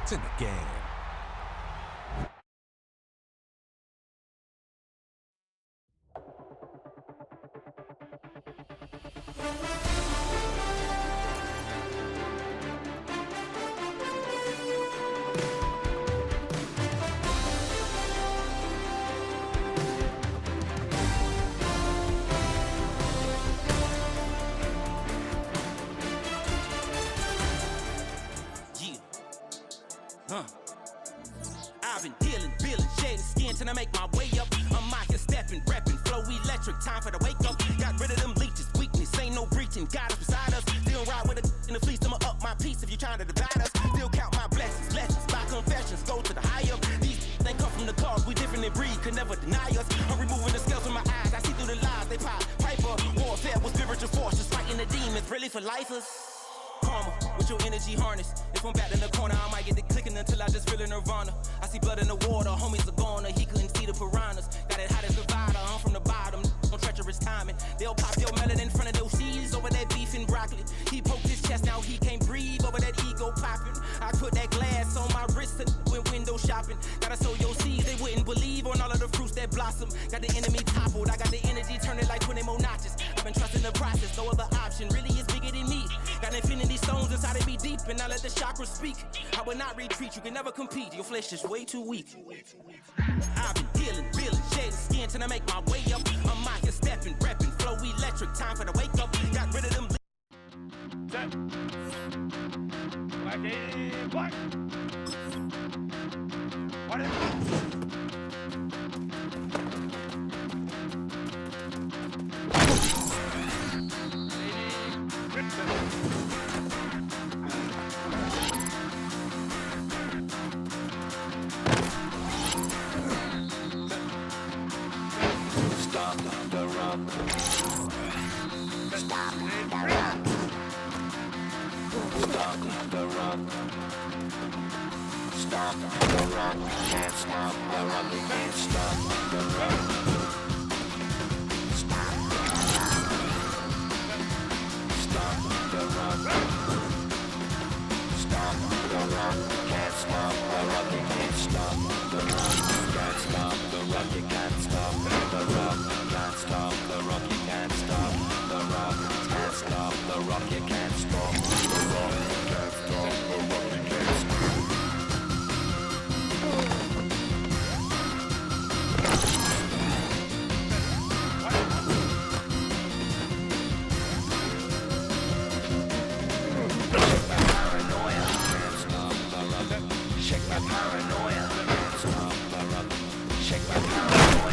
It's in the game. I've been dealing, shedding skin till I make my way up. I'm out here stepping, repping, flow electric, time for the wake up. Got rid of them leeches, weakness, ain't no breaching. Got us beside us, still ride with a in the fleece. I'ma up my piece if you trying to divide us. Still count my blessings, lessons, my confessions, go to the higher. These they come from the cause, we different in breed, could never deny us. I'm removing the scales from my eyes, I see through the lies they pop. Piper, warfare with spiritual force, just fighting the demons, really for lifers. Karma, with your energy harness. If I'm back in the corner, I might get the clicking until I just feel a nirvana. I see blood in the water, homies are gone, he couldn't see the piranhas. Got it hot as Nevada, I'm from the bottom, no treacherous timing. They'll pop your melon in front of those seeds over that beef and broccoli. He poked his chest, now he can't breathe over that ego popping. I put that glass on my wrist and went window shopping. Gotta sow your seeds, they wouldn't believe on all of the fruits that blossom. Got the enemy toppled, I got the energy turning like 20 more notches. I've been trusting the process, no other option really is bigger than me. Got infinity stones inside of me deep, and I let the chakras speak. I will not retreat, you can never compete, your flesh is way too weak. I've been dealing, shedding skin till I make my way up. I'm out here stepping, repping, flow electric, time for the wake up. Got rid of them. Set. Black in black. What is it? Stop the run. Stop the run. Stop the run. Stop the run. Can't stop the run. We can't stop the run. Stop the run. Stop the run. Stop the run. Can't stop the run. We can't stop the run. Can't stop the run. You can't stop the run. Can't stop the run. You can't stop the run. Can't stop the run. You can't stop the run. Can't stop the run. You can't stop. Paranoia. Can't stop the run. Shake my paranoia. Can't stop the run. Shake my paranoia.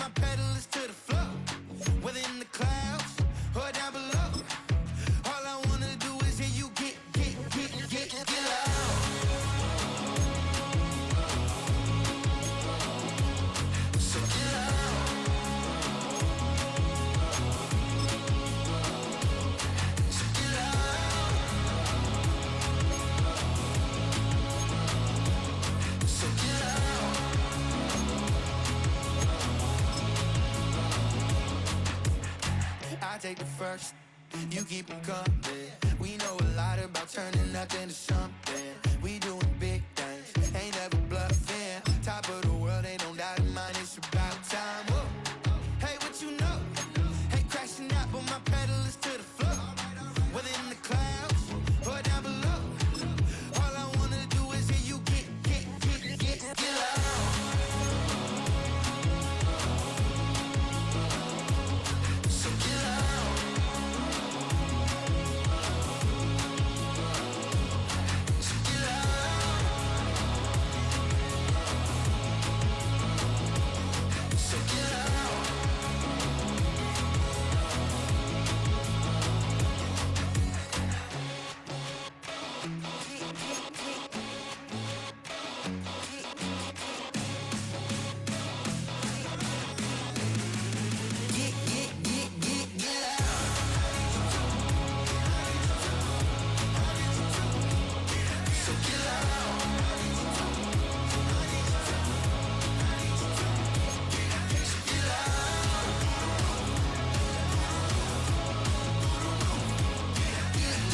my pedal is to the floor. Whether in the clouds or down below. All I wanna do is hear you get loud. So get loud. So get loud. So get loud. I take the first, you keep them coming. We know a lot about turning nothing to something. We doing big things, ain't never bluffing. Top of the world, ain't no doubt in mine, it's about time. Whoa. Hey, what you know? Hey, crashing out, but my pedal is to the floor. Whether in the clouds or down below. All I wanna do is hear you get loud. So get loud. So get loud. So get loud. Get loud. So get loud. So get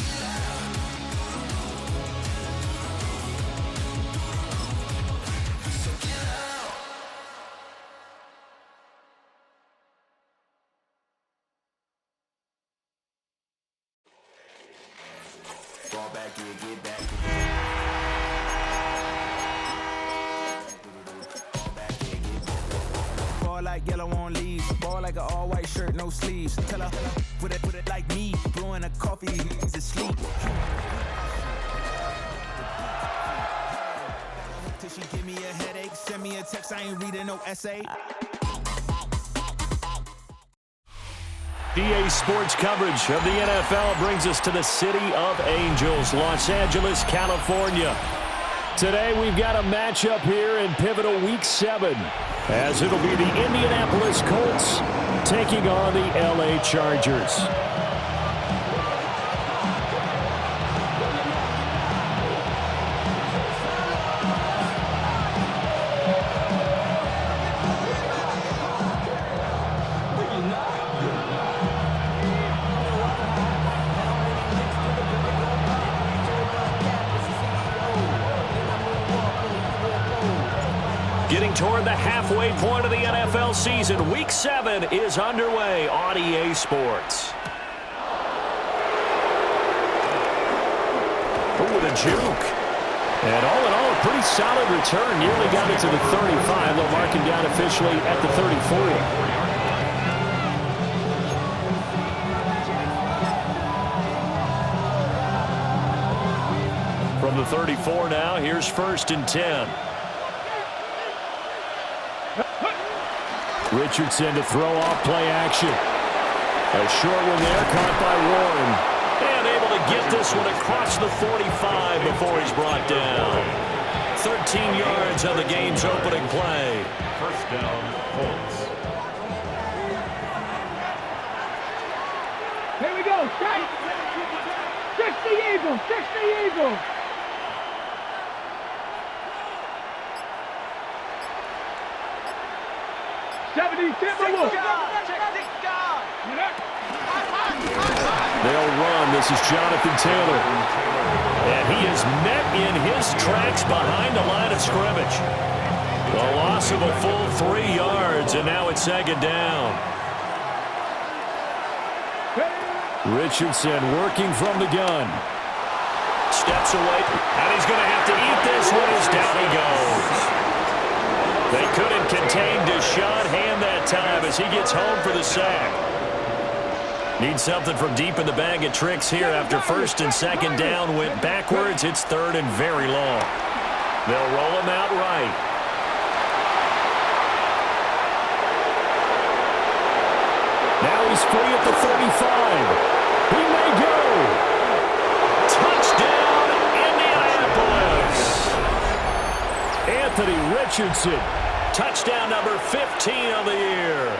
loud. So get loud. Fall back in, get back. Fall back in, get back. Ball like yellow on leaves. Ball like an all-white shirt, no sleeves. Tell her, put it like me. Blowing a coffee, he's asleep. Till she give me a headache. Send me a text, I ain't reading no essay. EA Sports coverage of the NFL brings us to the City of Angels, Los Angeles, California. Today we've got a matchup here in pivotal Week 7, as it'll be the Indianapolis Colts taking on the LA Chargers. Getting toward the halfway point of the NFL season, Week 7 is underway on EA Sports. Ooh, with a juke. And all in all, a pretty solid return. Nearly got it to the 35. They'll mark him down officially at the 34. From the 34 now, here's 1st and 10. Richardson to throw off play action. A short one there, caught by Warren. And able to get this one across the 45 before he's brought down. 13 yards on the game's opening play. First down, Colts. Here we go. Strike. 60 Eagles. 60 Eagles. They'll run. This is Jonathan Taylor. And he is met in his tracks behind the line of scrimmage. A loss of a full 3 yards, and now it's 2nd down. Richardson working from the gun. Steps away, and he's going to have to eat this one as down he goes. They couldn't contain Deshaun Hand that time as he gets home for the sack. Need something from deep in the bag of tricks here after 1st and 2nd down went backwards. It's 3rd and very long. They'll roll him out right. is free at the 35. He may go. Touchdown, Indianapolis. Anthony Richardson, touchdown number 15 of the year.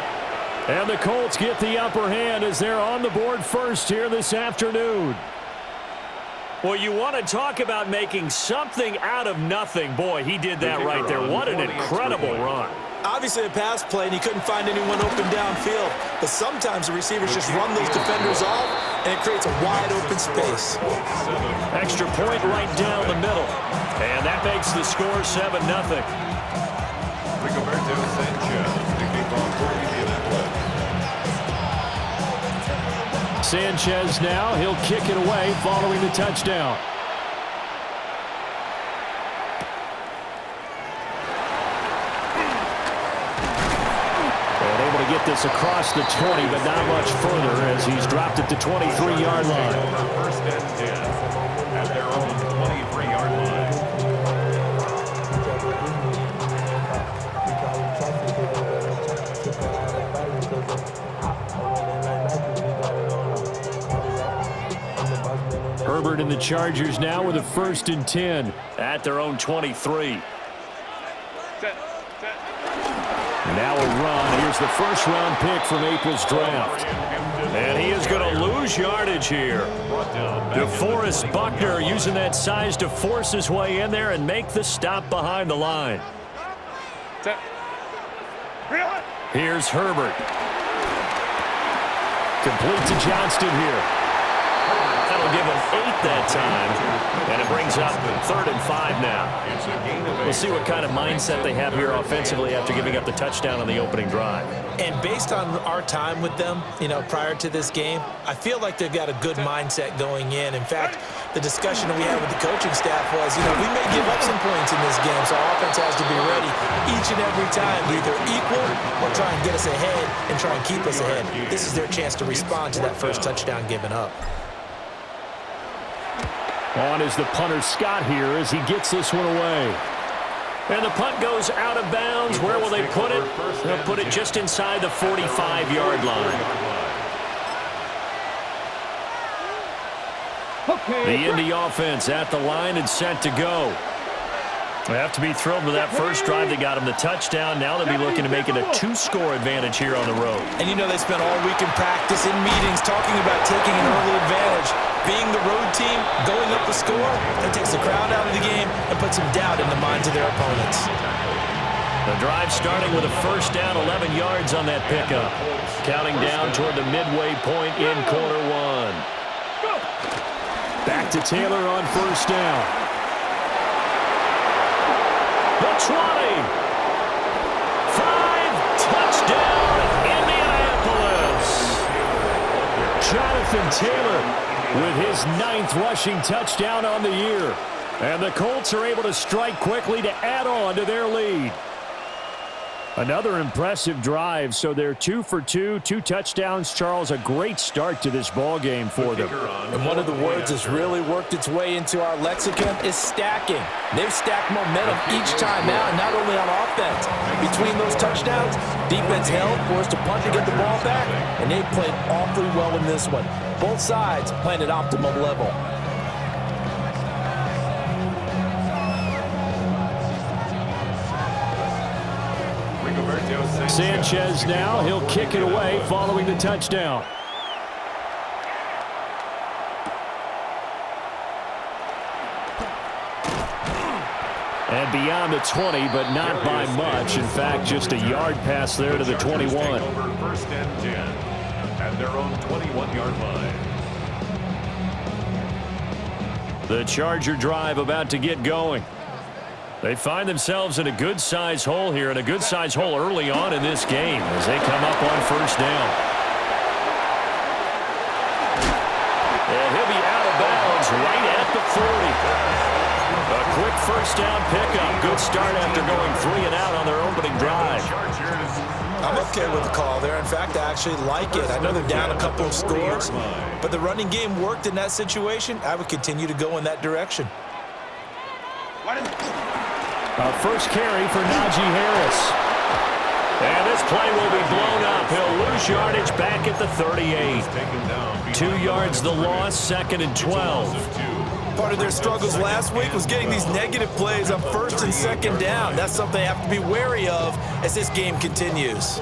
And the Colts get the upper hand as they're on the board first here this afternoon. Well, you want to talk about making something out of nothing. Boy, he did that right there. What an incredible run. Obviously a pass play, and he couldn't find anyone open downfield. But sometimes the receivers just run those defenders off, and it creates a wide open space. Extra point right down the middle. And that makes the score 7-0. Rigoberto Sanchez, the kickoff for Indianapolis. Sanchez now, he'll kick it away following the touchdown. And able to get this across the 20, but not much further as he's dropped it to 23-yard line. First and 10 at their own 23-yard line. Herbert and the Chargers now with a 1st and 10 at their own 23. Now a run. Here's the first-round pick from April's draft. And he is going to lose yardage here. DeForest Buckner using that size to force his way in there and make the stop behind the line. Here's Herbert. Complete to Johnston here. That'll give him 8 that time, and it brings up 3rd and 5 now. We'll see what kind of mindset they have here offensively after giving up the touchdown on the opening drive. And based on our time with them, prior to this game, I feel like they've got a good mindset going in. In fact, the discussion we had with the coaching staff was, we may give up some points in this game, so our offense has to be ready each and every time to either equal or try and get us ahead and try and keep us ahead. This is their chance to respond to that first touchdown given up. On is the punter Scott here as he gets this one away. And the punt goes out of bounds. Where will they put it? They'll put it just inside the 45-yard line. The Indy offense at the line and set to go. They have to be thrilled with that first drive that got them the touchdown. Now they'll be looking to make it a 2-score advantage here on the road. And they spent all week in practice, in meetings, talking about taking an early advantage. Being the road team, going up the score, that takes the crowd out of the game and puts some doubt in the minds of their opponents. The drive starting with a first down, 11 yards on that pickup. Counting down toward the midway point in quarter 1. Back to Taylor on first down. The 20. 5, touchdown, Indianapolis. Jonathan Taylor with his 9th rushing touchdown on the year. And the Colts are able to strike quickly to add on to their lead. Another impressive drive, so they're 2 for 2, 2 touchdowns. Charles, a great start to this ball game for them. And one of the words that's really worked its way into our lexicon is stacking. They've stacked momentum each time out, not only on offense. Between those touchdowns, defense held, forced a punt to get the ball back, and they played awfully well in this one. Both sides playing at optimum level. Sanchez now, he'll kick it away following the touchdown. And beyond the 20, but not by much. In fact, just a yard pass there to the 21. First and 10 at their own 21-yard line. The Charger drive about to get going. They find themselves in a good-sized hole here, and a good-sized hole early on in this game as they come up on first down. And he'll be out of bounds right at the 40. A quick first down pickup. Good start after going 3 and out on their opening drive. I'm okay with the call there. In fact, I actually like it. I know they're down a couple of scores, but the running game worked in that situation. I would continue to go in that direction. First carry for Najee Harris. And this This play will be blown up. He'll lose yardage back at the 38. 2 yards the loss, 2nd and 12. Part of their struggles last week was getting these negative plays on 1st and 2nd down. That's something they have to be wary of as this game continues.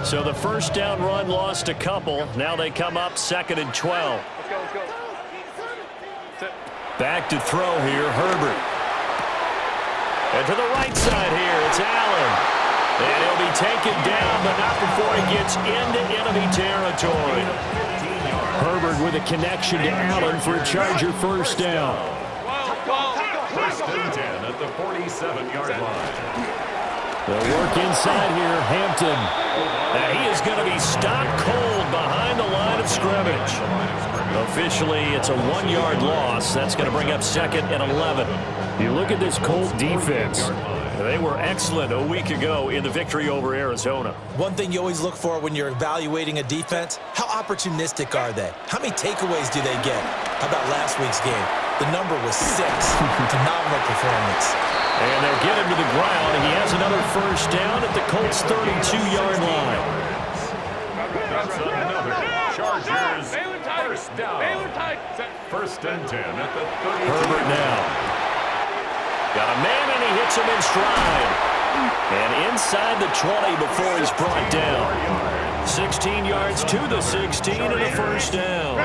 So the first down run lost a couple. Now they come up 2nd and 12. Back to throw here, Herbert. And to the right side here, it's Allen. And he'll be taken down, but not before he gets into enemy territory. Herbert with a connection to Allen for a Charger first down. 1st and 10 at the 47-yard line. They'll work inside here, Hampton. And he is going to be stopped cold behind the line of scrimmage. Officially, it's a 1-yard loss. That's going to bring up 2nd and 11. You look at this Colt defense. They were excellent a week ago in the victory over Arizona. One thing you always look for when you're evaluating a defense, how opportunistic are they? How many takeaways do they get? How about last week's game? The number was 6. Phenomenal performance. And they'll get him to the ground. He has another first down at the Colts' 32-yard line. That's another Chargers first down. 1st and 10 at the 32. Herbert now. Got a man, and he hits him in stride. And inside the 20 before he's brought down. 16 yards to the 16 and a first down.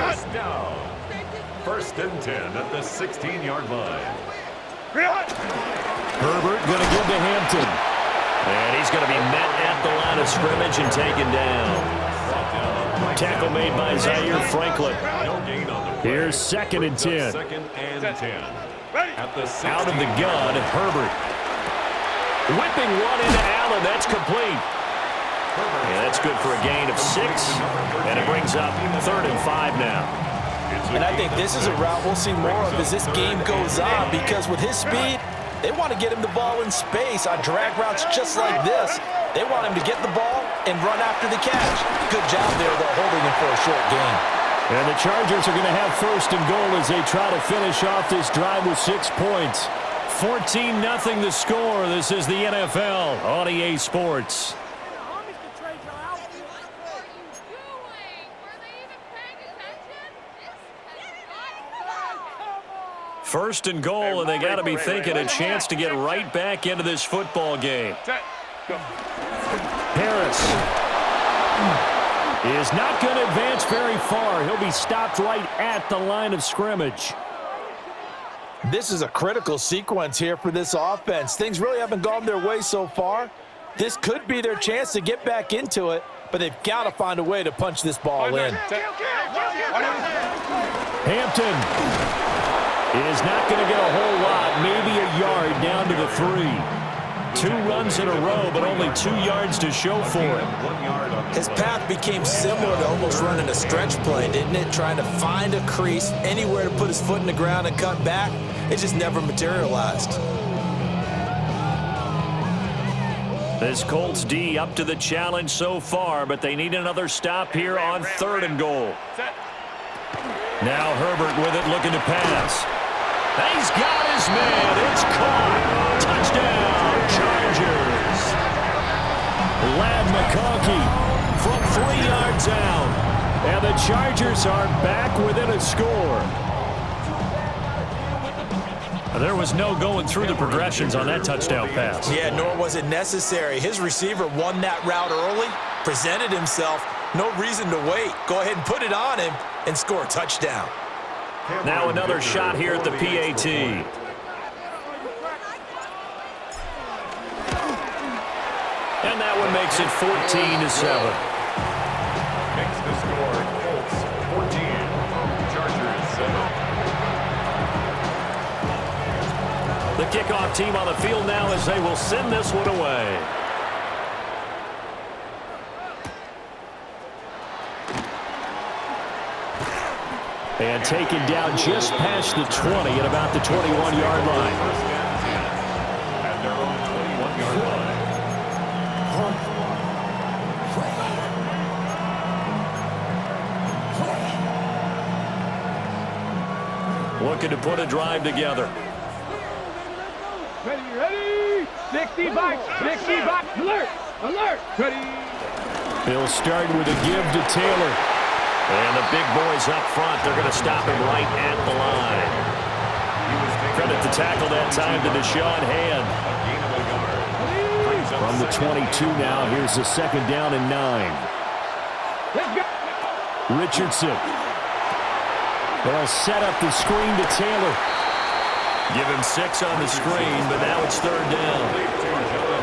1st and 10 at the 16-yard line. Herbert going to give to Hampton. And he's going to be met at the line of scrimmage and taken down. Tackle made by Zaire Franklin. Here's 2nd and 10. 2nd and 10. Out of the gun, Herbert. Whipping one into Allen. That's complete. Yeah, that's good for a gain of 6. And it brings up 3rd and 5 now. And I think this is a route we'll see more of as this game goes on, because with his speed, they want to get him the ball in space on drag routes just like this. They want him to get the ball and run after the catch. Good job there, though, holding him for a short gain. And the Chargers are going to have 1st and goal as they try to finish off this drive with 6 points. 14-0 the score. This is the NFL on EA Sports. First and goal, and they got to be thinking a chance to get right back into this football game. Harris is not going to advance very far. He'll be stopped right at the line of scrimmage. This is a critical sequence here for this offense. Things really haven't gone their way so far. This could be their chance to get back into it, but they've got to find a way to punch this ball in. Hampton is not going to get a whole lot, maybe a yard down to the 3. 2 runs in a row, but only 2 yards to show for it. His path became similar to almost running a stretch play, didn't it? Trying to find a crease, anywhere to put his foot in the ground and cut back. It just never materialized. This Colts D up to the challenge so far, but they need another stop here on 3rd and goal. Now Herbert with it, looking to pass. He's got his man. It's caught. Touchdown, Chargers. Lad McConkey from 3 yards out. And the Chargers are back within a score. There was no going through the progressions on that touchdown pass. Yeah, nor was it necessary. His receiver won that route early, presented himself. No reason to wait. Go ahead and put it on him and score a touchdown. Now another shot here at the PAT. And that one makes it 14-7. Makes the score Colts 14, Chargers 7. The kickoff team on the field now as they will send this one away. And taken down just past the 20 at about the 21-yard line. At their own 21-yard line. Looking to put a drive together. Ready. 65. Alert. Ready. He'll start with a give to Taylor. And the big boys up front, they're going to stop him right at the line. Credit the tackle that time to Deshaun Hand. From the 22 now, here's the 2nd down and 9. Let's go. Richardson. They'll set up the screen to Taylor. Give him 6 on the screen, but now it's 3rd down.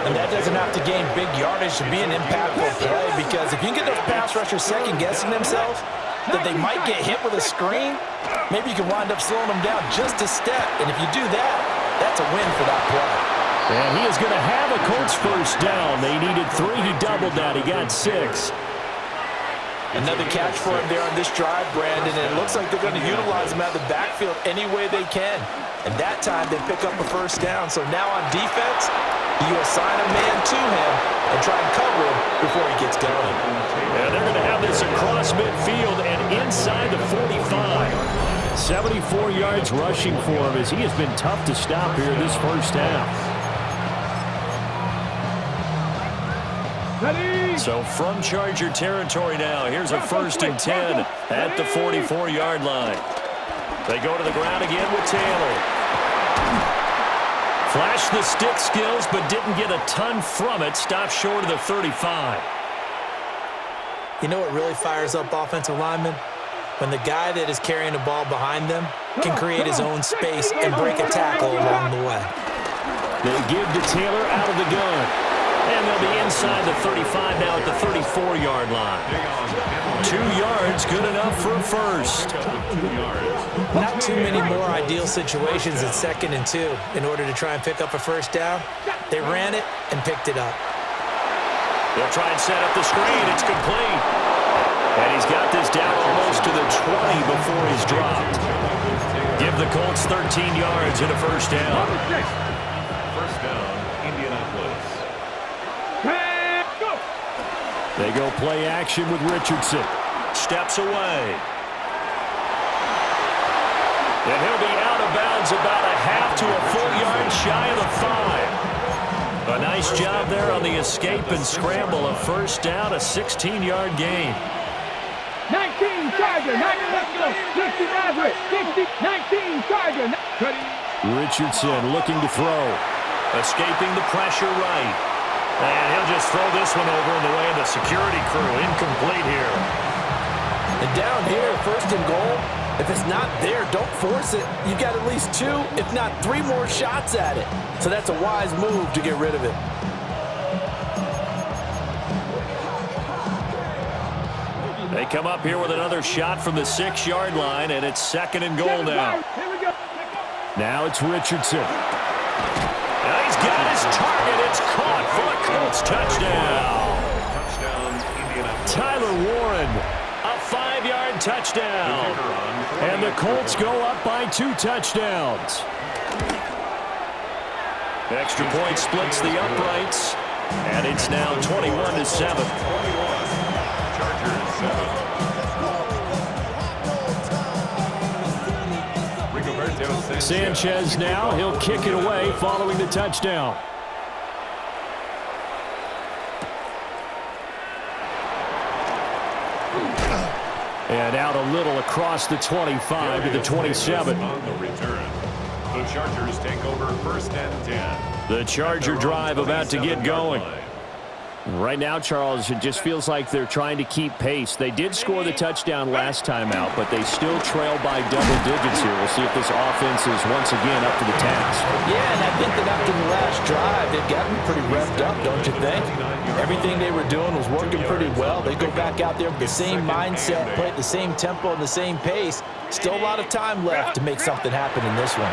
And that doesn't have to gain big yardage to be an impactful play, because if you can get those pass rushers second-guessing themselves that they might get hit with a screen, maybe you can wind up slowing them down just a step. And if you do that, that's a win for that play. And he is going to have a Colts 1st down. They needed 3. He doubled that. He got 6. Another catch for him there on this drive, Brandon, and it looks like they're going to utilize him out of the backfield any way they can. And that time they pick up a 1st down. So now on defense, you assign a man to him and try and cover him before he gets going. And they're going to have this across midfield and inside the 45. 74 yards rushing for him as he has been tough to stop here this 1st half. So from Charger territory now, here's a 1st and 10 at the 44-yard line. They go to the ground again with Taylor. Flashed the stick skills, but didn't get a ton from it. Stopped short of the 35. You know what really fires up offensive linemen? When the guy that is carrying the ball behind them can create his own space and break a tackle along the way. They give to Taylor out of the gun. And they'll be inside the 35 now at the 34-yard line. 2 yards, good enough for a 1st. Not too many more ideal situations at 2nd and 2 in order to try and pick up a 1st down. They ran it and picked it up. They'll try and set up the screen. It's complete. And he's got this down almost to the 20 before he's dropped. Give the Colts 13 yards and a 1st down. 1st down, Indianapolis. They go play action with Richardson. Steps away. And he'll be out of bounds about a half to a full yard shy of the 5. A nice job there on the escape and scramble. A 1st down, a 16-yard gain. 19 Charger. 60 Maverick. 19 Charger. Richardson looking to throw. Escaping the pressure right. And he'll just throw this one over in the way of the security crew. Incomplete here. And down here, 1st and goal, if it's not there, don't force it. You've got at least 2, if not 3 more shots at it. So that's a wise move to get rid of it. They come up here with another shot from the 6-yard line, and it's 2nd and goal now. Now it's Richardson. Now he's got his target. It's caught for a Colts touchdown. Tyler Warren, a 5-yard touchdown. And the Colts go up by 2 touchdowns. Extra point splits the uprights, and it's now 21-7. Chargers 7. Sanchez now, he'll kick it away following the touchdown. And out a little across the 25 to the 27. On the return, the Chargers take over 1st and 10. The Charger drive about to get going. Right now, Charles, it just feels like they're trying to keep pace. They did score the touchdown last time out, but they still trail by double digits here. We'll see if this offense is once again up to the task. Yeah, and I think that after the last drive, they've gotten pretty revved up, don't you think? Everything they were doing was working pretty well. They go back out there with the same mindset, play at the same tempo and the same pace. Still a lot of time left to make something happen in this one.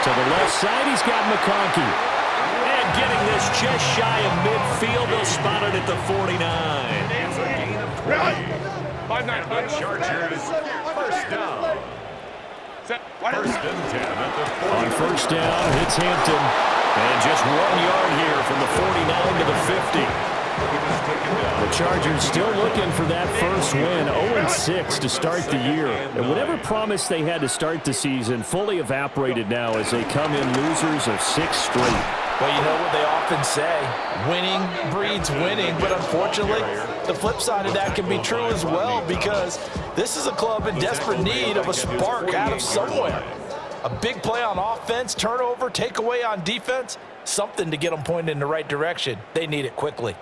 To the left side, he's got McConkey. And getting this just shy of midfield, they'll spot it at the 49. It's a gain of 20. The Chargers, 1st down. 1st and 10 at the 40. On 1st down, it's Hampton. And just 1 yard here from the 49 to the 50. The Chargers still looking for that first win, 0-6 to start the year. And whatever promise they had to start the season fully evaporated now as they come in losers of 6 straight. Well, you know what they often say, winning breeds winning, but unfortunately, the flip side of that can be true as well because this is a club in desperate need of a spark out of somewhere. A big play on offense, turnover, takeaway on defense, something to get them pointed in the right direction. They need it quickly.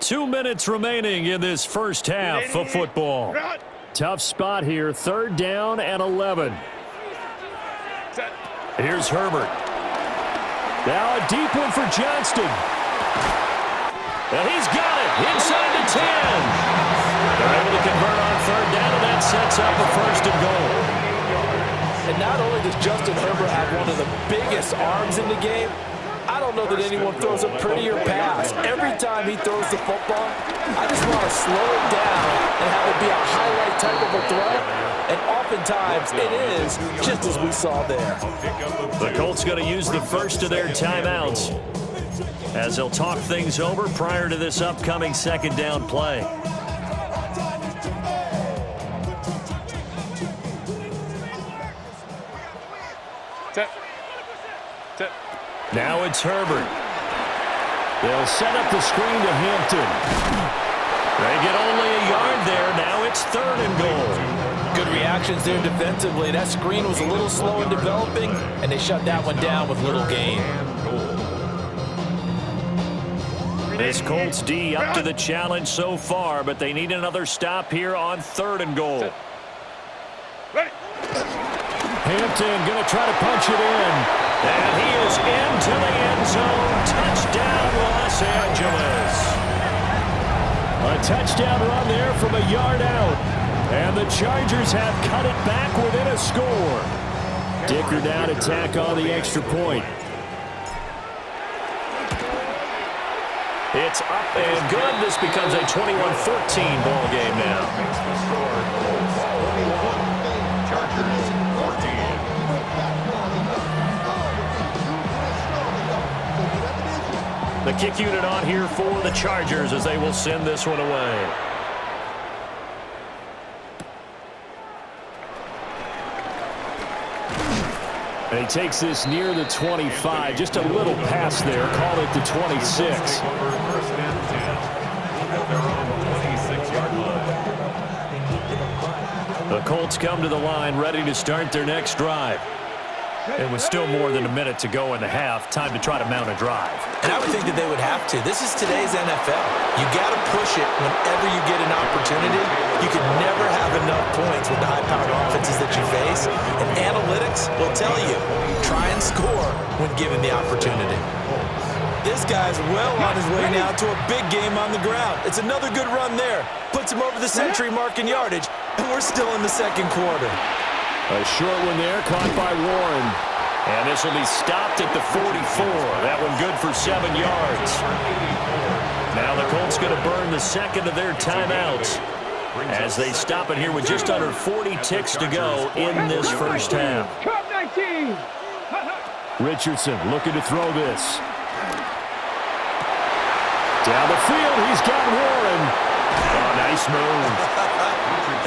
2 minutes remaining in this first half of football. Tough spot here, 3rd down and 11. Here's Herbert. Now a deep one for Johnston. And he's got it inside the 10. They're able to convert on 3rd down, and that sets up a 1st and goal. And not only does Justin Herbert have one of the biggest arms in the game, I don't know that anyone throws a prettier pass. Every time he throws the football, I just want to slow it down and have it be a highlight type of a throw. And oftentimes it is, just as we saw there. The Colts going to use the first of their timeouts as they'll talk things over prior to this upcoming 2nd down play. Now it's Herbert. They'll set up the screen to Hampton. They get only a yard there. Now it's 3rd and goal. Good reactions there defensively. That screen was a little slow in developing, and they shut that one down with little gain. This Colts D up to the challenge so far, but they need another stop here on 3rd and goal. Hampton going to try to punch it in. And he is into the end zone. Touchdown, Los Angeles. A touchdown run there from a yard out. And the Chargers have cut it back within a score. Dicker down to tack on the extra point. It's up and good. This becomes a 21-14 ball game now. The kick unit on here for the Chargers as they will send this one away. And he takes this near the 25. Just a little pass there. Call it the 26. The Colts come to the line ready to start their next drive. It was still more than a minute to go in the half. Time to try to mount a drive. And I would think that they would have to. This is today's NFL. You got to push it whenever you get an opportunity. You can never have enough points with the high-powered offenses that you face. And analytics will tell you, try and score when given the opportunity. This guy's well on his way now to a big game on the ground. It's another good run there. Puts him over the century mark in yardage, and we're still in the 2nd quarter. A short one there, caught by Warren. And this will be stopped at the 44. That one good for 7 yards. Now the Colts going to burn the 2nd of their timeouts as they stop it here with just under 40 ticks to go in this first half. Richardson looking to throw this. Down the field, he's got Warren. Oh, nice move.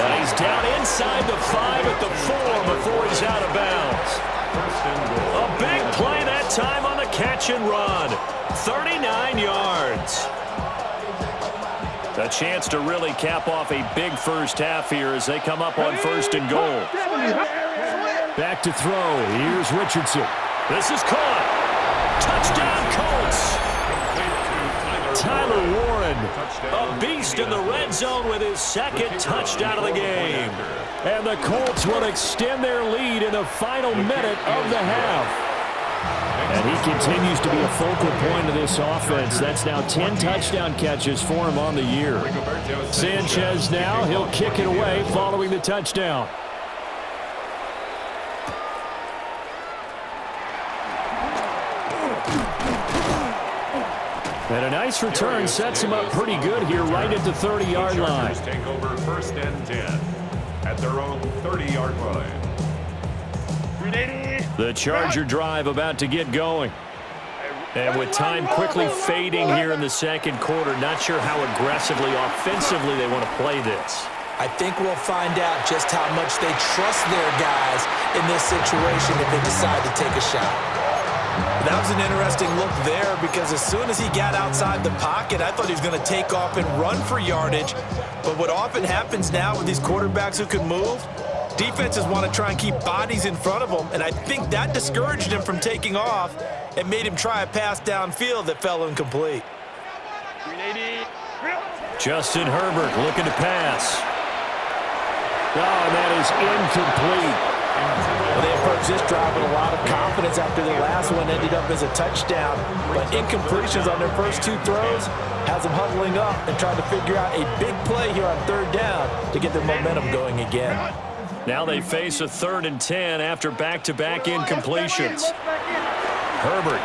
And he's down inside the 5 at the 4 before he's out of bounds. A big play that time on the catch and run. 39 yards. A chance to really cap off a big first half here as they come up on 1st and goal. Back to throw. Here's Richardson. This is caught. Touchdown Colts. Tyler Warren, a beast in the red zone with his 2nd touchdown of the game. And the Colts will extend their lead in the final minute of the half. And he continues to be a focal point of this offense. That's now 10 touchdown catches for him on the year. Sanchez now, he'll kick it away following the touchdown. And a nice return sets him up pretty good here right at the 30-yard line. Take over 1st and 10 at their own 30-yard line. The Charger drive about to get going. And with time quickly fading here in the second quarter, not sure how aggressively, offensively they want to play this. I think we'll find out just how much they trust their guys in this situation if they decide to take a shot. That was an interesting look there because as soon as he got outside the pocket, I thought he was going to take off and run for yardage. But what often happens now with these quarterbacks who can move, defenses want to try and keep bodies in front of them, and I think that discouraged him from taking off and made him try a pass downfield that fell incomplete. Justin Herbert looking to pass. Oh, and that is incomplete. Well, they approached this drive with a lot of confidence after their last one ended up as a touchdown. But incompletions on their first two throws has them huddling up and trying to figure out a big play here on third down to get their momentum going again. Now they face a 3rd and 10 after back-to-back incompletions. Herbert.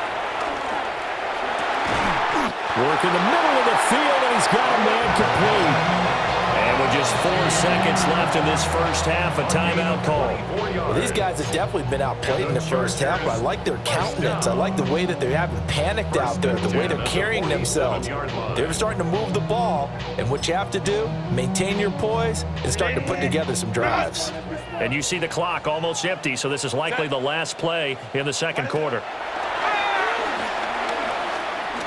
Work in the middle of the field, and he's got a man complete. And with just 4 seconds left in this first half, a timeout call. Well, these guys have definitely been outplayed in the first half, but I like their countenance. I like the way that they haven't panicked out there, the way they're carrying themselves. They're starting to move the ball, and what you have to do, maintain your poise and start to put together some drives. And you see the clock almost empty, so this is likely the last play in the second quarter.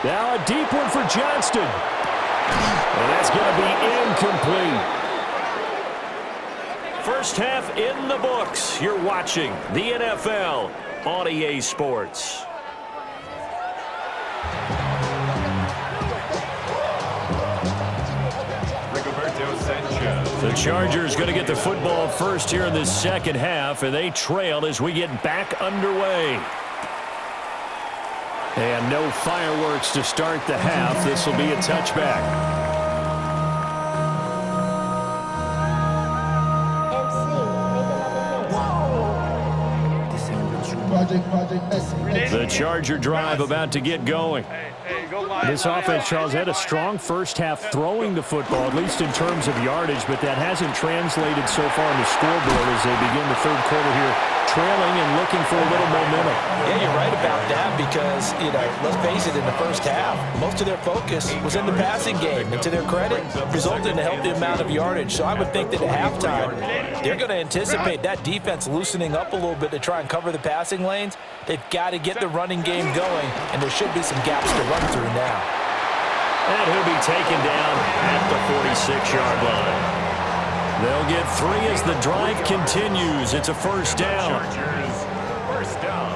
Now a deep one for Johnston. And that's going to be incomplete. First half in the books. You're watching the NFL on EA Sports. The Chargers going to get the football first here in this second half, and they trail as we get back underway. And no fireworks to start the half. This will be a touchback. The Charger drive about to get going. This offense, Charles, had a strong first half throwing the football, at least in terms of yardage, but that hasn't translated so far on the scoreboard as they begin the third quarter here, trailing and looking for a little momentum. Yeah, you're right about that because, let's face it, in the first half, most of their focus was in the passing game. And to their credit, resulted in a healthy amount of yardage. So I would think that at halftime, they're going to anticipate that defense loosening up a little bit to try and cover the passing lanes. They've got to get the running game going, and there should be some gaps to run through now. And he'll be taken down at the 46-yard line. They'll get 3 as the drive continues. It's a first down. First down.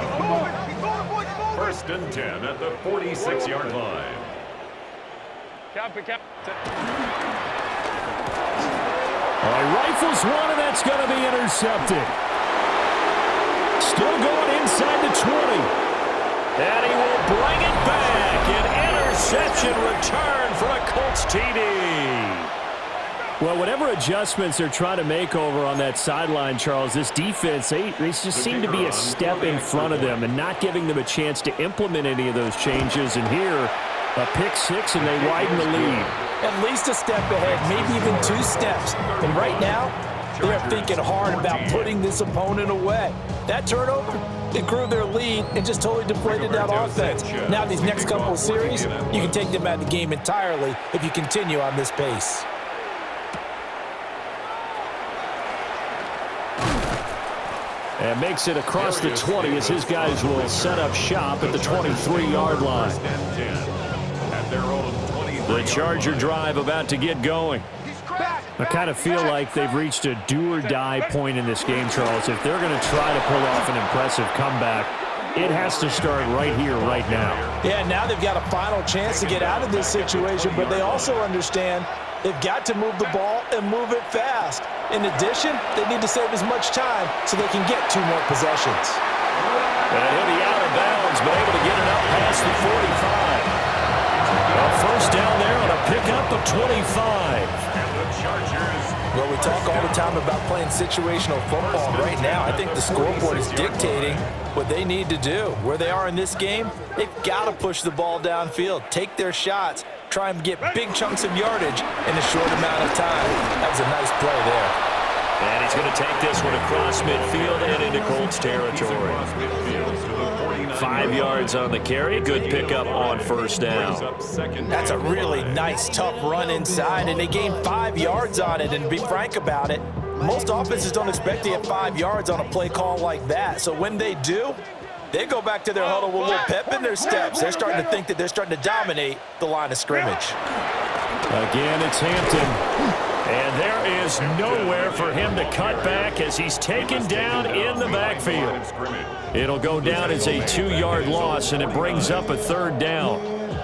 1st and 10 at the 46-yard line. All right, rifles one, and that's going to be intercepted. Still going inside the 20. And he will bring it back. An interception return for a Colts TD. Well, whatever adjustments they're trying to make over on that sideline, Charles, this defense, they just seem to be a step in front of them and not giving them a chance to implement any of those changes. And here, a pick 6, and they widen the lead. At least a step ahead, maybe even 2 steps. And right now, they're thinking hard about putting this opponent away. That turnover, it grew their lead and just totally deflated that offense. Now these next couple of series, you can take them out of the game entirely if you continue on this pace. And makes it across the 20 as his guys will set up shop at the 23-yard line. The Charger drive about to get going. I kind of feel like they've reached a do-or-die point in this game, Charles. If they're going to try to pull off an impressive comeback, it has to start right here, right now. Yeah, now they've got a final chance to get out of this situation, but they also understand they've got to move the ball and move it fast. In addition, they need to save as much time so they can get 2 more possessions. And he'll be out of bounds, but able to get it up past the 45. A first down there on a pickup of 25. Well, we talk all the time about playing situational football. Right now, I think the scoreboard is dictating what they need to do. Where they are in this game, they've got to push the ball downfield, take their shots, try and get big chunks of yardage in a short amount of time. That was a nice play there. And he's going to take this one across midfield and into Colts territory. 5 yards on the carry. Good pickup on first down. That's a really nice, tough run inside, and they gained 5 yards on it. And to be frank about it, most offenses don't expect to get 5 yards on a play call like that. So when they do, they go back to their huddle with a little pep in their steps. They're starting to think that they're starting to dominate the line of scrimmage. Again, it's Hampton. And there is nowhere for him to cut back as he's taken down in the backfield. It'll go down as a 2-yard loss, and it brings up a third down.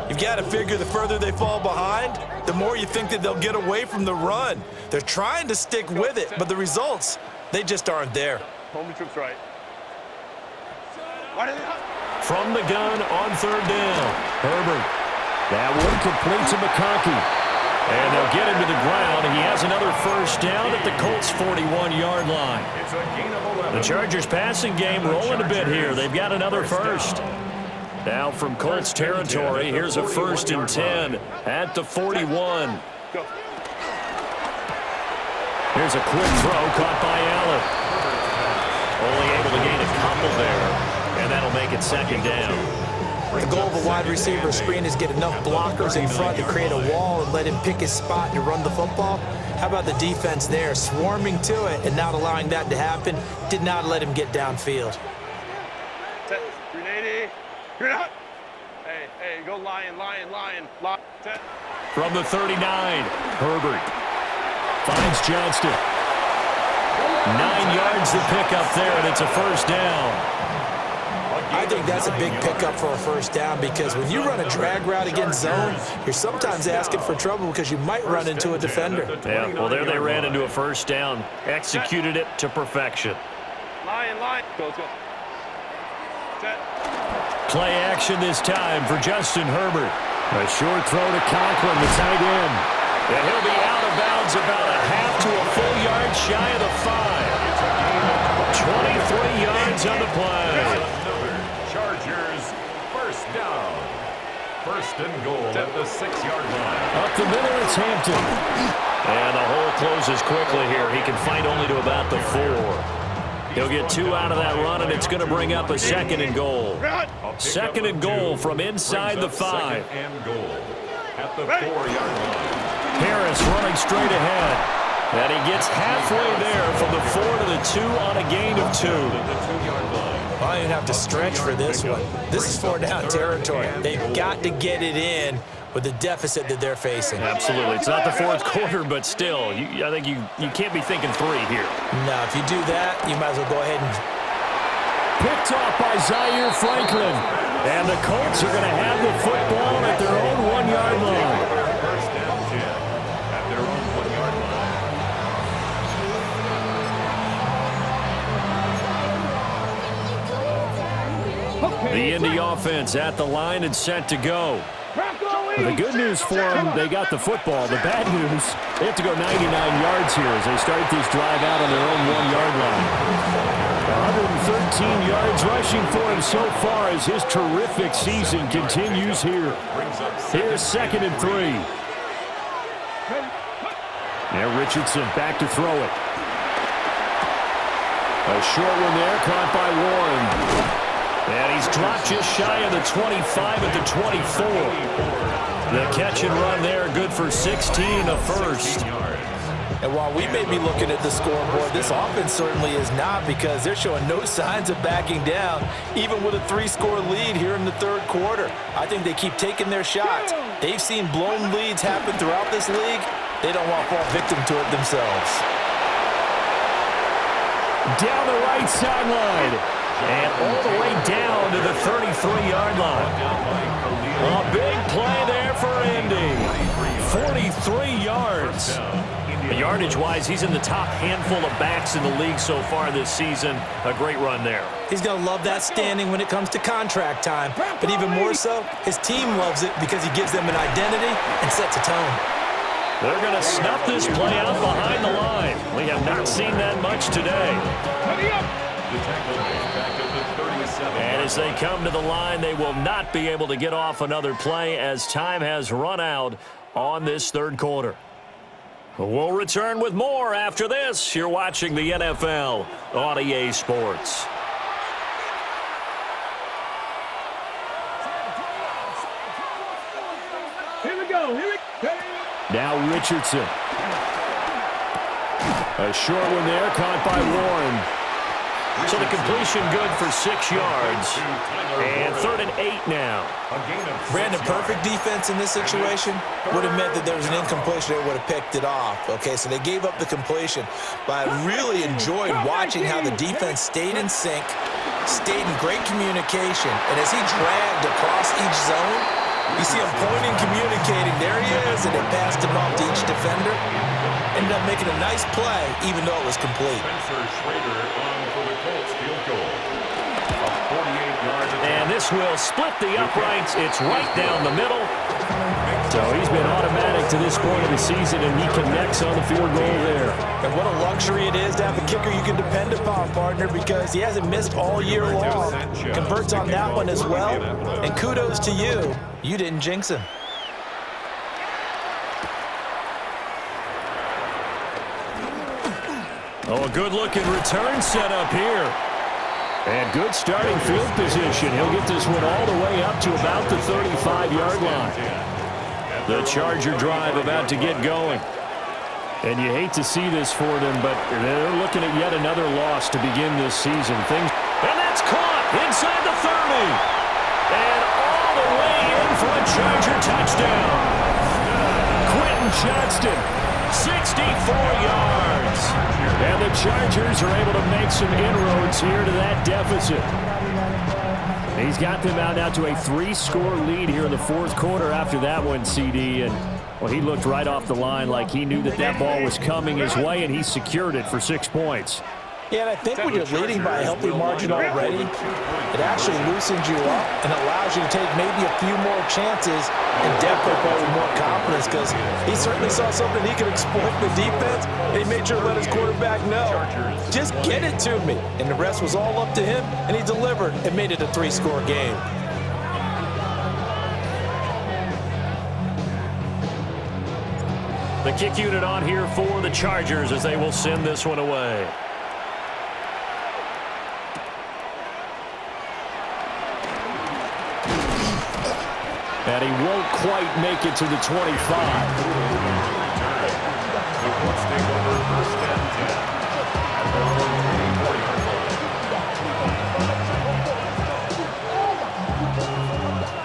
You've got to figure the further they fall behind, the more you think that they'll get away from the run. They're trying to stick with it, but the results, they just aren't there. Home troops right. From the gun on third down, Herbert. That one complete to McConkey. And they'll get him to the ground. He has another first down at the Colts' 41-yard line. The Chargers passing game rolling a bit here. They've got another first. Now from Colts territory, here's a 1st and 10 at the 41. Here's a quick throw caught by Allen. Only able to gain a couple there, and that'll make it 2nd down. The goal of a wide receiver screen is get enough blockers in front to create a wall and let him pick his spot to run the football. How about the defense there, swarming to it and not allowing that to happen? Did not let him get downfield. Set. 380. You're not. Hey, go lion. Set. From the 39, Herbert finds Johnston. 9 yards to pick up there, and it's a first down. I think that's a big pickup for a first down because when you run a drag route against zone, you're sometimes asking for trouble because you might run into a defender. Yeah, well, there they ran into a first down. Executed it to perfection. Lion. Go. Set. Play action this time for Justin Herbert. A short throw to Conklin, the tight end. And he'll be out of bounds about a half to a full yard shy of the 5. 23 yards on the play. Chargers, first down. 1st and goal at the 6-yard line. Up the middle, it's Hampton. And the hole closes quickly here. He can fight only to about the 4. He'll get 2 out of that run, and it's going to bring up a 2nd and goal. 2nd and goal from inside the 5. 2nd and goal at the 4-yard line. Harris running straight ahead. And he gets halfway there from the 4 to the 2 on a gain of 2. I don't even have to stretch for this one. This is 4-down territory. They've got to get it in with the deficit that they're facing. Absolutely. It's not the 4th quarter, but still, I think you can't be thinking 3 here. No, if you do that, you might as well go ahead and... Picked off by Zaire Franklin. And the Colts are going to have the football at their own 1-yard line. First down 10 at their own 1-yard line. The Indy offense at the line and set to go. The good news for them, they got the football. The bad news, they have to go 99 yards here as they start this drive out on their own 1-yard line. 113 yards rushing for him so far as his terrific season continues here. Here's 2nd and 3. Now Richardson back to throw it. A short one there, caught by Warren. And he's dropped just shy of the 25 at the 24. The catch and run there, good for 16 and a first. And while we may be looking at the scoreboard, this offense certainly is not because they're showing no signs of backing down, even with a 3-score lead here in the 3rd quarter. I think they keep taking their shots. They've seen blown leads happen throughout this league. They don't want to fall victim to it themselves. Down the right sideline. And all the way down to the 33-yard line. A big play there for Indy. 43 yards. Yardage-wise, he's in the top handful of backs in the league so far this season. A great run there. He's going to love that standing when it comes to contract time. But even more so, his team loves it because he gives them an identity and sets a tone. They're going to snuff this play out behind the line. We have not seen that much today. And as they come to the line, they will not be able to get off another play as time has run out on this 3rd quarter. We'll return with more after this. You're watching the NFL on EA Sports. go. Here we go. Now Richardson. A short one there, caught by Warren. So the completion good for 6 yards. And 3rd and 8 now. Brandon, perfect defense in this situation would have meant that there was an incompletion that would have picked it off. Okay, so they gave up the completion. But I really enjoyed watching how the defense stayed in sync, stayed in great communication. And as he dragged across each zone, you see him pointing, communicating. There he is, and they passed him off to each defender. Ended up making a nice play, even though it was complete. And this will split the uprights. It's right down the middle. So he's been automatic to this point of the season, and he connects on the field goal there. And what a luxury it is to have a kicker you can depend upon, partner, because he hasn't missed all year long. Converts on that one as well. And kudos to you. You didn't jinx him. Oh, a good-looking return set up here. And good starting field position. He'll get this one all the way up to about the 35-yard line. The Charger drive about to get going. And you hate to see this for them, but they're looking at yet another loss to begin this season. And that's caught inside the 30. And all the way in for a Charger touchdown. Quentin Johnston, 64 yards. And the Chargers are able to make some inroads here to that deficit. He's got them out now to a 3-score lead here in the 4th quarter after that one, CD. And, well, he looked right off the line like he knew that that ball was coming his way, and he secured it for 6 points. Yeah, and I think when you're leading by a healthy margin already, it actually loosens you up and allows you to take maybe a few more chances and depth football with more confidence, because he certainly saw something he could exploit the defense, and he made sure to let his quarterback know, just get it to me. And the rest was all up to him, and he delivered and made it a 3-score game. The kick unit on here for the Chargers as they will send this one away. And he won't quite make it to the 25.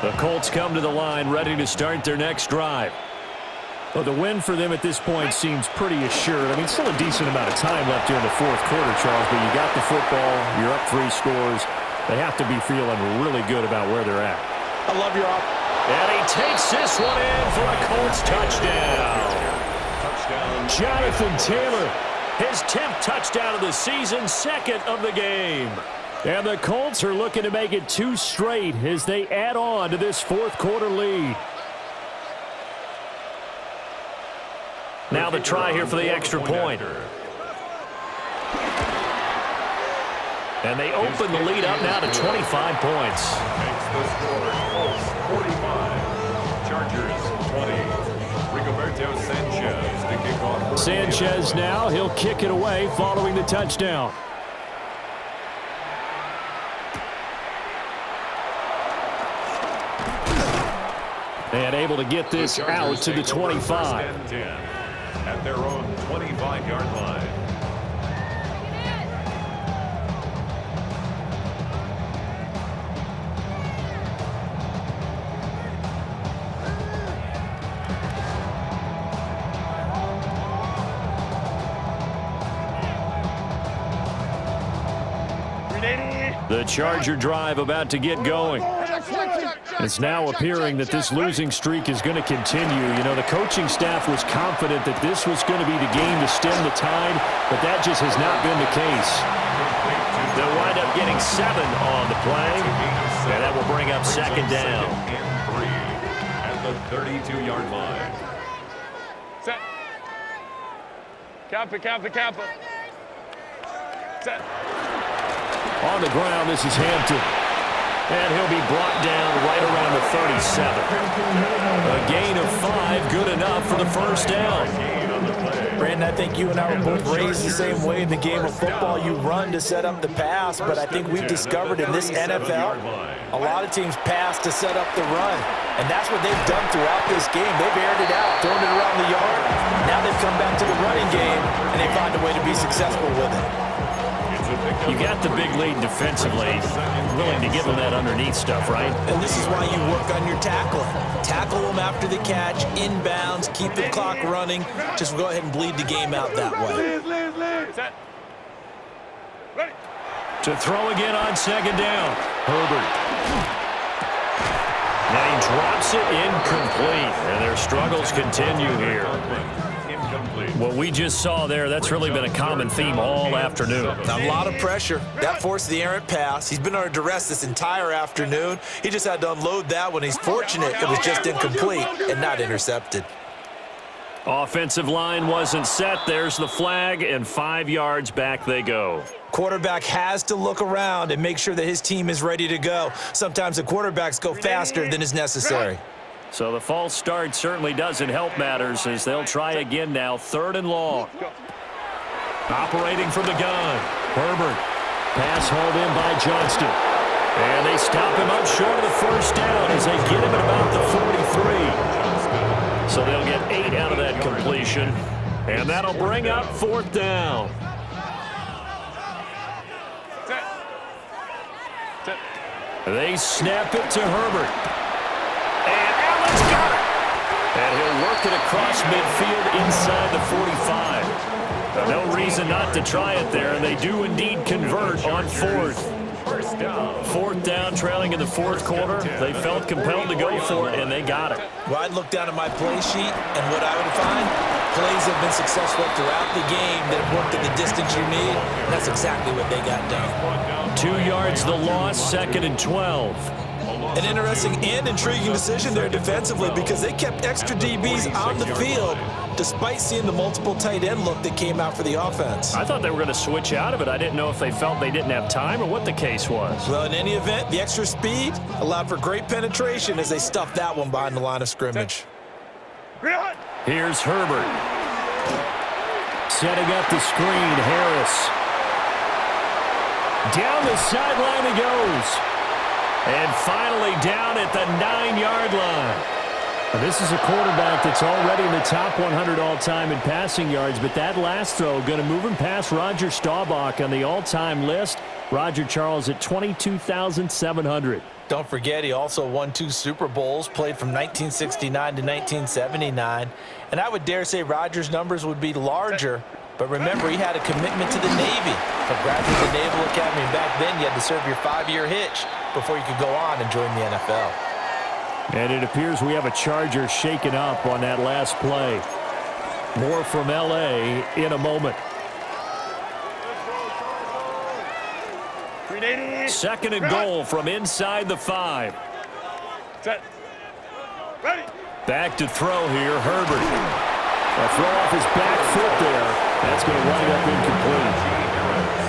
The Colts come to the line ready to start their next drive. Well, the win for them at this point seems pretty assured. I mean, still a decent amount of time left here in the 4th quarter, Charles, but you got the football, you're up 3 scores. They have to be feeling really good about where they're at. I love your And he takes this one in for a Colts touchdown. Jonathan Taylor, his 10th touchdown of the season, 2nd of the game. And the Colts are looking to make it 2 straight as they add on to this 4th quarter lead. Now the try here for the extra point. And they open the lead up now to 25 points. Makes the score Colts 45, Chargers 20. Rigoberto Sanchez to kick off. Sanchez now, he'll kick it away following the touchdown. And able to get this out to the 25. At their own 25-yard line. The Charger drive about to get going. It's now appearing that this losing streak is going to continue. You know, the coaching staff was confident that this was going to be the game to stem the tide, but that just has not been the case. They'll wind up getting 7 on the play, and that will bring up 2nd down. And 3 at the 32-yard line. Set. Kappa, Kappa, Kappa. Set. On the ground, this is Hampton. And he'll be brought down right around the 37. A gain of 5, good enough for the first down. Brandon, I think you and I were both raised the same way in the game of football. You run to set up the pass, but I think we've discovered in this NFL, a lot of teams pass to set up the run. And that's what they've done throughout this game. They've aired it out, thrown it around the yard. Now they've come back to the running game, and they find a way to be successful with it. You got the big lead defensively, willing to give them that underneath stuff, right? And this is why you work on your tackling. Tackle them after the catch, inbounds, keep the clock running. Just go ahead and bleed the game out that way. To throw again on second down. Herbert. And he drops it incomplete. And their struggles continue here. What we just saw there, that's really been a common theme all afternoon. A lot of pressure. That forced the errant pass. He's been under duress this entire afternoon. He just had to unload that one. He's fortunate it was just incomplete and not intercepted. Offensive line wasn't set. There's the flag, and 5 yards back they go. Quarterback has to look around and make sure that his team is ready to go. Sometimes the quarterbacks go faster than is necessary. So the false start certainly doesn't help matters as they'll try again now. 3rd and long. Operating from the gun. Herbert. Pass hauled in by Johnston. And they stop him up short of the first down as they get him at about the 43. So they'll get 8 out of that completion. And that'll bring up 4th down. They snap it to Herbert. And Allen's got it. And he'll work it across midfield inside the 45. No reason not to try it there, and they do indeed convert on 4th. 4th down, trailing in the 4th quarter. They felt compelled to go for it, and they got it. Well, I'd look down at my play sheet, and what I would find, plays have been successful throughout the game that have worked at the distance you need, and that's exactly what they got done. 2 yards the loss, 2nd and 12. An interesting and intriguing decision there defensively because they kept extra DBs on the field despite seeing the multiple tight end look that came out for the offense. I thought they were going to switch out of it. I didn't know if they felt they didn't have time or what the case was. Well, in any event, the extra speed allowed for great penetration as they stuffed that one behind the line of scrimmage. Here's Herbert. Setting up the screen, Harris. Down the sideline he goes. And finally down at the 9-yard line. This is a quarterback that's already in the top 100 all-time in passing yards, but that last throw going to move him past Roger Staubach on the all-time list. Roger Charles at 22,700. Don't forget, he also won 2 Super Bowls, played from 1969 to 1979. And I would dare say Roger's numbers would be larger, but remember, he had a commitment to the Navy. For graduate the Naval Academy, back then you had to serve your 5-year hitch before you could go on and join the NFL. And it appears we have a Charger shaken up on that last play. More from L.A. in a moment. 2nd and goal from inside the 5. Back to throw here, Herbert. A throw off his back foot there. That's going to wind up incomplete.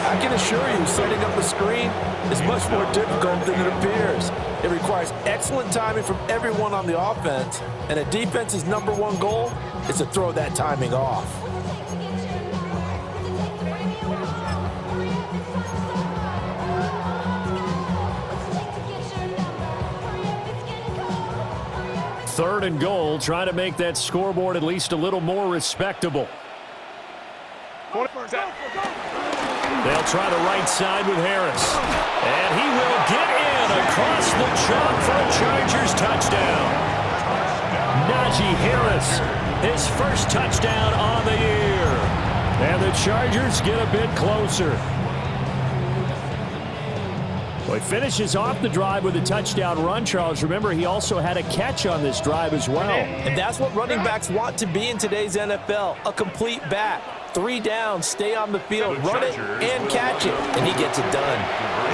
I can assure you, setting up a screen is much more difficult than it appears. It requires excellent timing from everyone on the offense, and a defense's #1 goal is to throw that timing off. Third and goal, trying to make that scoreboard at least a little more respectable. They'll try the right side with Harris. And he will get in across the chalk for a Chargers touchdown. Najee Harris, his first touchdown on the year. And the Chargers get a bit closer. Well, he finishes off the drive with a touchdown run, Charles. Remember, he also had a catch on this drive as well. And that's what running backs want to be in today's NFL, a complete back. 3 down, stay on the field, run it, and catch it, and he gets it done.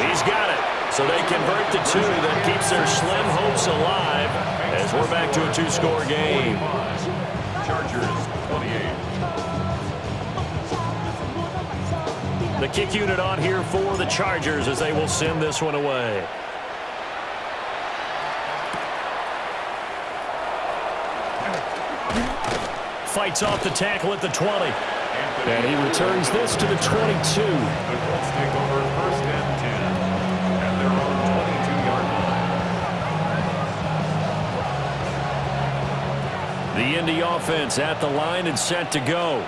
He's got it. So they convert the 2 that keeps their slim hopes alive as we're back to a 2-score game. Chargers 28. The kick unit on here for the Chargers as they will send this one away. fights off the tackle at the 20. And he returns this to the 22. The Colts take over first and 10 at their own 22-yard line. The Indy offense at the line and set to go.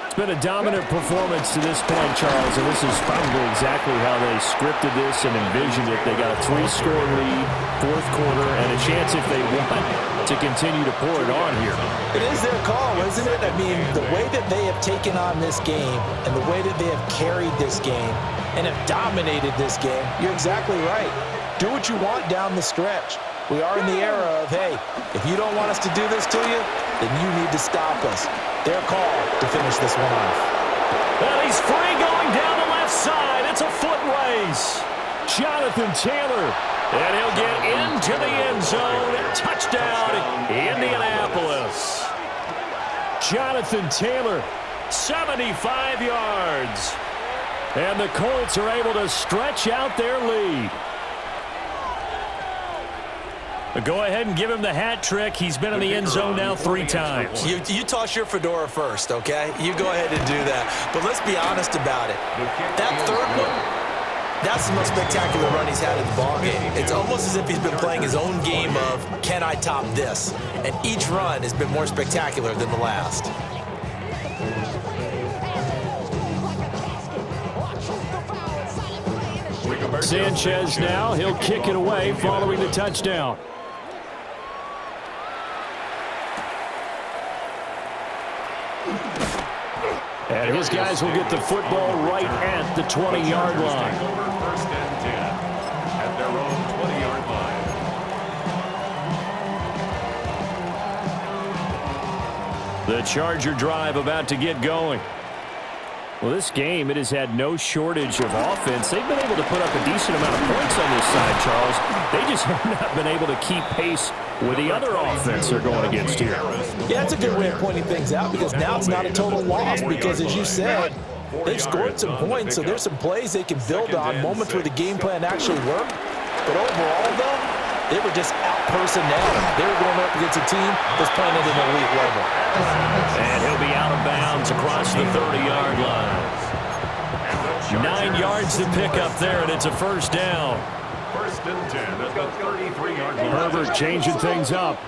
It's been a dominant performance to this point, Charles, and this is probably exactly how they scripted this and envisioned it. They got a 3-score lead, fourth quarter, and a chance if they want to continue to pour it on here. It is their call, isn't it? I mean, the way that they have taken on this game and the way that they have carried this game and have dominated this game, you're exactly right. Do what you want down the stretch. We are in the era of, hey, if you don't want us to do this to you, then you need to stop us. Their call to finish this one off. And he's free going down the left side. It's a foot race. Jonathan Taylor. And he'll get into the end zone. Touchdown, Indianapolis. Jonathan Taylor, 75 yards. And the Colts are able to stretch out their lead. Go ahead and give him the hat trick. He's been in the end zone now 3 times. You toss your fedora first, okay? You go ahead and do that. But let's be honest about it. That third one, that's the most spectacular run he's had in the ballgame. It's almost as if he's been playing his own game of, can I top this? And each run has been more spectacular than the last. Sanchez now, he'll kick it away following the touchdown. And his guys will get the football right at the 20-yard line. First and 10 at their own 20-yard line. The Charger drive about to get going. Well, this game, it has had no shortage of offense. They've been able to put up a decent amount of points on this side, Charles. They just have not been able to keep pace with the other offense they're going against here. Yeah, that's a good way of pointing things out because now it's not a total loss because, as you said, they've scored some points, so there's some plays they can build on, moments where the game plan actually worked. But overall, though, they were just out-personnel. They were going up against a team that's playing at an elite level. And he'll be out of bounds across the 30-yard line. 9 yards to pick up there, and it's a first down. First and 10 at the 33-yard line. Herbert changing things up.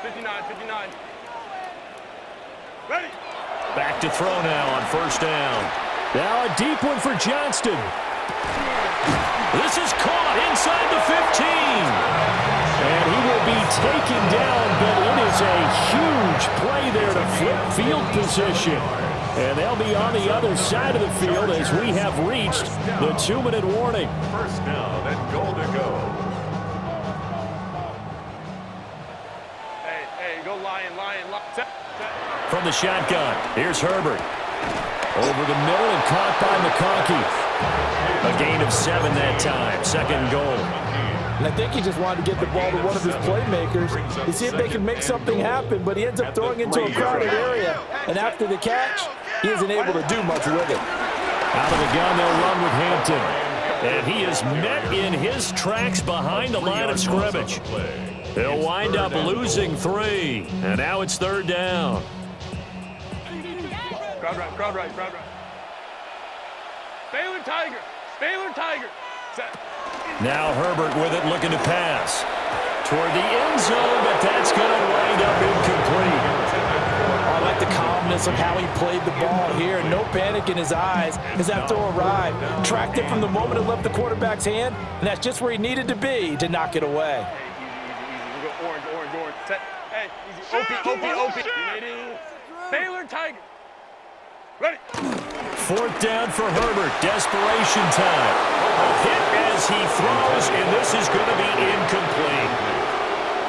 59. Ready. Back to throw now on first down. Now a deep one for Johnston. This is caught inside the 15. And he will be taken down, but it is a huge play there to flip field position. And they'll be on the other side of the field as we have reached the 2-minute warning. First down and goal to go. Hey, go lion. From the shotgun, here's Herbert. Over the middle and caught by McConkey. A gain of 7 that time, second goal. And I think he just wanted to get the ball to one of his playmakers to see if they can make something happen, but he ends up throwing into a crowded area. And after the catch, he isn't able to do much with it. Out of the gun, they'll run with Hampton. And he is met in his tracks behind the line of scrimmage. They'll wind up losing 3. And now it's third down. Crowd right. Baylor Tiger. Set. Now Herbert with it, looking to pass. Toward the end zone, but that's going to wind up incomplete. I like the calmness of how he played the ball here. No panic in his eyes as that throw arrived. Tracked it from the moment it left the quarterback's hand, and that's just where he needed to be to knock it away. Easy. We go orange. Set. Hey, easy. Opie. Baylor Tiger. Ready. Fourth down for Herbert. Desperation time. A hit as he throws, and this is going to be incomplete.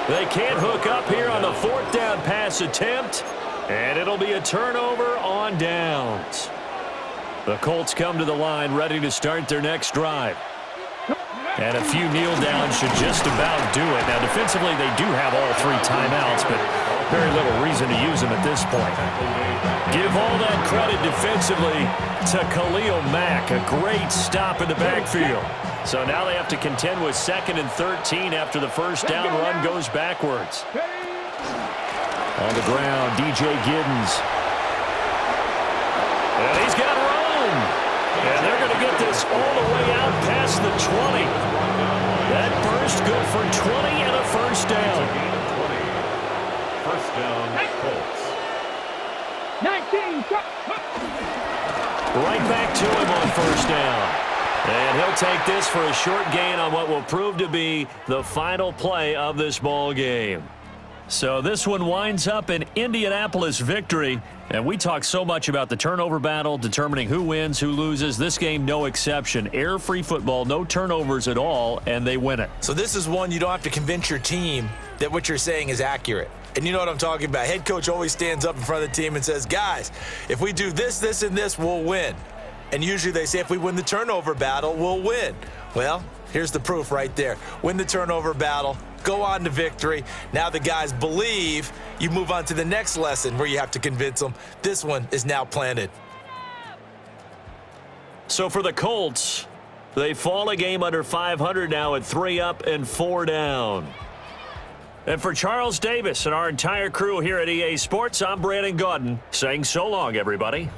They can't hook up here on the fourth down pass attempt, and it'll be a turnover on downs. The Colts come to the line ready to start their next drive. And a few kneel downs should just about do it. Now, defensively, they do have all 3 timeouts, but very little reason to use them at this point. Give all that credit defensively to Khalil Mack. A great stop in the backfield. So now they have to contend with 2nd and 13 after the first down run goes backwards. On the ground, DJ Giddens. And he's got room. And they're going to get this all the way out past the 20. That burst good for 20 and a first down. First down, Colts. 19. Right back to him on first down. And he'll take this for a short gain on what will prove to be the final play of this ball game. So this one winds up an Indianapolis victory. And we talk so much about the turnover battle, determining who wins, who loses. This game, no exception. Air-free football, no turnovers at all, and they win it. So this is one you don't have to convince your team that what you're saying is accurate. And you know what I'm talking about. Head coach always stands up in front of the team and says, guys, if we do this, this, and this, we'll win. And usually they say if we win the turnover battle, we'll win. Well, here's the proof right there. Win the turnover battle, go on to victory. Now the guys believe. You move on to the next lesson where you have to convince them. This one is now planted. So for the Colts, they fall a game under 500 now at 3 up and 4 down. And for Charles Davis and our entire crew here at EA Sports, I'm Brandon Gaudin saying so long, everybody.